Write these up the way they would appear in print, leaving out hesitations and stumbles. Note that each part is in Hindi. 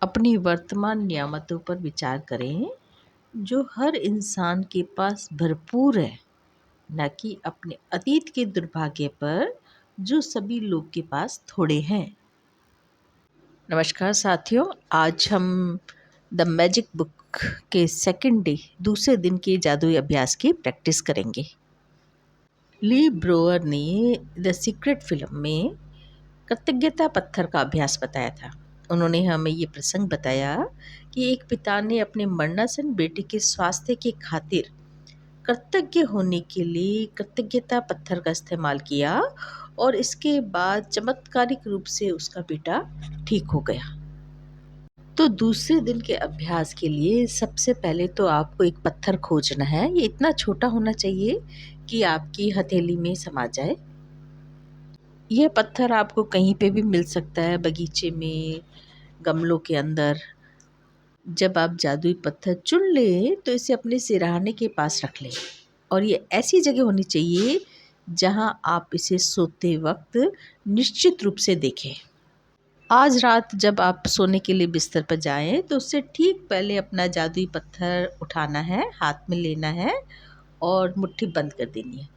अपनी वर्तमान नियामतों पर विचार करें जो हर इंसान के पास भरपूर है, न कि अपने अतीत के दुर्भाग्य पर जो सभी लोग के पास थोड़े हैं। नमस्कार साथियों, आज हम द मैजिक बुक के सेकंड डे दूसरे दिन के जादुई अभ्यास की प्रैक्टिस करेंगे। ली ब्रोअर ने द सीक्रेट फिल्म में कृतज्ञता पत्थर का अभ्यास बताया था। उन्होंने हमें ये प्रसंग बताया कि एक पिता ने अपने मरणासन बेटे के स्वास्थ्य के खातिर कृतज्ञ होने के लिए कृतज्ञता पत्थर का इस्तेमाल किया और इसके बाद चमत्कारिक रूप से उसका बेटा ठीक हो गया। तो दूसरे दिन के अभ्यास के लिए सबसे पहले तो आपको एक पत्थर खोजना है। ये इतना छोटा होना चाहिए कि आपकी हथेली में समा जाए। यह पत्थर आपको कहीं पे भी मिल सकता है, बगीचे में, गमलों के अंदर। जब आप जादुई पत्थर चुन लें तो इसे अपने सिरहाने के पास रख लें और ये ऐसी जगह होनी चाहिए जहां आप इसे सोते वक्त निश्चित रूप से देखें। आज रात जब आप सोने के लिए बिस्तर पर जाएं तो उससे ठीक पहले अपना जादुई पत्थर उठाना है, हाथ में लेना है और मुट्ठी बंद कर देनी है।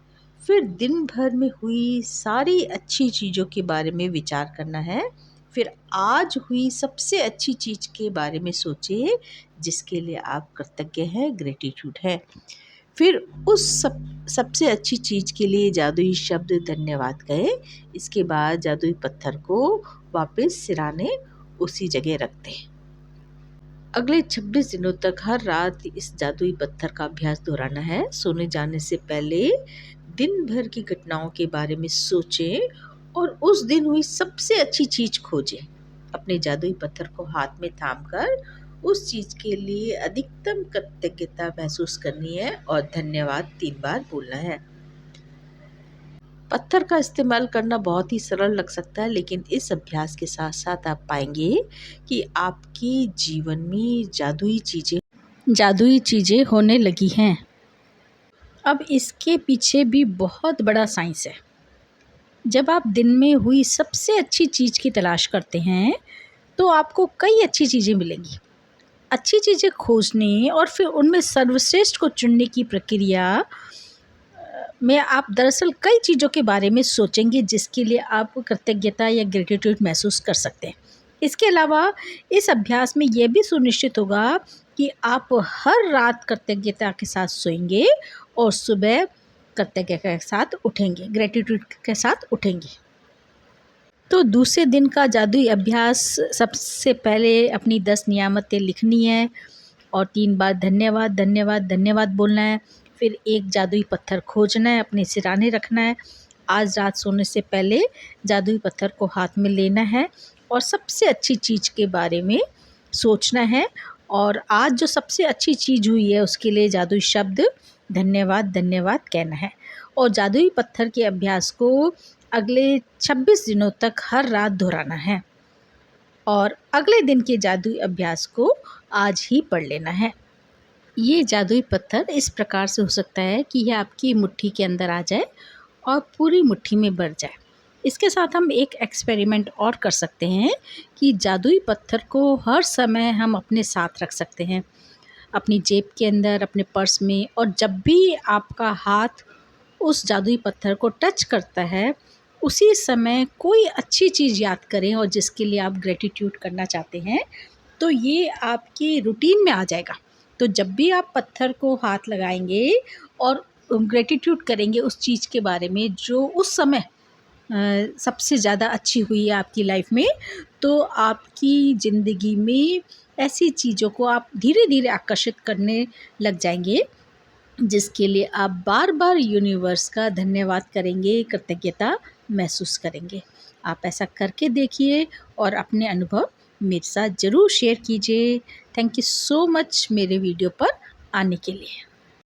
फिर दिन भर में हुई सारी अच्छी चीज़ों के बारे में विचार करना है। फिर आज हुई सबसे अच्छी चीज़ के बारे में सोचिए जिसके लिए आप कृतज्ञ हैं, ग्रेटिट्यूड है। फिर उस सबसे अच्छी चीज़ के लिए जादुई शब्द धन्यवाद कहें। इसके बाद जादुई पत्थर को वापस सिराने उसी जगह रख दें। अगले 26 दिनों तक हर रात इस जादुई पत्थर का अभ्यास दोहराना है। सोने जाने से पहले दिन भर की घटनाओं के बारे में सोचें और उस दिन हुई सबसे अच्छी चीज़ खोजें। अपने जादुई पत्थर को हाथ में थामकर उस चीज़ के लिए अधिकतम कृतज्ञता महसूस करनी है और धन्यवाद 3 बार बोलना है। पत्थर का इस्तेमाल करना बहुत ही सरल लग सकता है, लेकिन इस अभ्यास के साथ साथ आप पाएंगे कि आपके जीवन में जादुई चीज़ें होने लगी हैं। अब इसके पीछे भी बहुत बड़ा साइंस है। जब आप दिन में हुई सबसे अच्छी चीज़ की तलाश करते हैं तो आपको कई अच्छी चीज़ें मिलेंगी। अच्छी चीज़ें खोजने और फिर उनमें सर्वश्रेष्ठ को चुनने की प्रक्रिया में आप दरअसल कई चीज़ों के बारे में सोचेंगे जिसके लिए आप कृतज्ञता या ग्रेटिट्यूड महसूस कर सकते हैं। इसके अलावा इस अभ्यास में यह भी सुनिश्चित होगा कि आप हर रात कृतज्ञता के साथ सोएंगे और सुबह कृतज्ञता के साथ उठेंगे, ग्रेटिट्यूड के साथ उठेंगे। तो दूसरे दिन का जादुई अभ्यास सबसे पहले अपनी 10 नियामतें लिखनी है और 3 बार धन्यवाद धन्यवाद धन्यवाद बोलना है। फिर एक जादुई पत्थर खोजना है, अपने सिरहाने रखना है। आज रात सोने से पहले जादुई पत्थर को हाथ में लेना है और सबसे अच्छी चीज़ के बारे में सोचना है और आज जो सबसे अच्छी चीज़ हुई है उसके लिए जादुई शब्द धन्यवाद धन्यवाद कहना है। और जादुई पत्थर के अभ्यास को अगले 26 दिनों तक हर रात दोहराना है और अगले दिन के जादुई अभ्यास को आज ही पढ़ लेना है। ये जादुई पत्थर इस प्रकार से हो सकता है कि यह आपकी मुट्ठी के अंदर आ जाए और पूरी मुट्ठी में भर जाए। इसके साथ हम एक एक्सपेरिमेंट और कर सकते हैं कि जादुई पत्थर को हर समय हम अपने साथ रख सकते हैं, अपनी जेब के अंदर, अपने पर्स में। और जब भी आपका हाथ उस जादुई पत्थर को टच करता है उसी समय कोई अच्छी चीज़ याद करें और जिसके लिए आप ग्रेटिट्यूड करना चाहते हैं, तो ये आपकी रूटीन में आ जाएगा। तो जब भी आप पत्थर को हाथ लगाएंगे और ग्रेटिट्यूड करेंगे उस चीज़ के बारे में जो उस समय सबसे ज़्यादा अच्छी हुई है आपकी लाइफ में, तो आपकी ज़िंदगी में ऐसी चीज़ों को आप धीरे धीरे आकर्षित करने लग जाएंगे जिसके लिए आप बार बार यूनिवर्स का धन्यवाद करेंगे, कृतज्ञता महसूस करेंगे। आप ऐसा करके देखिए और अपने अनुभव मेरे साथ ज़रूर शेयर कीजिए। थैंक यू सो मच मेरे वीडियो पर आने के लिए।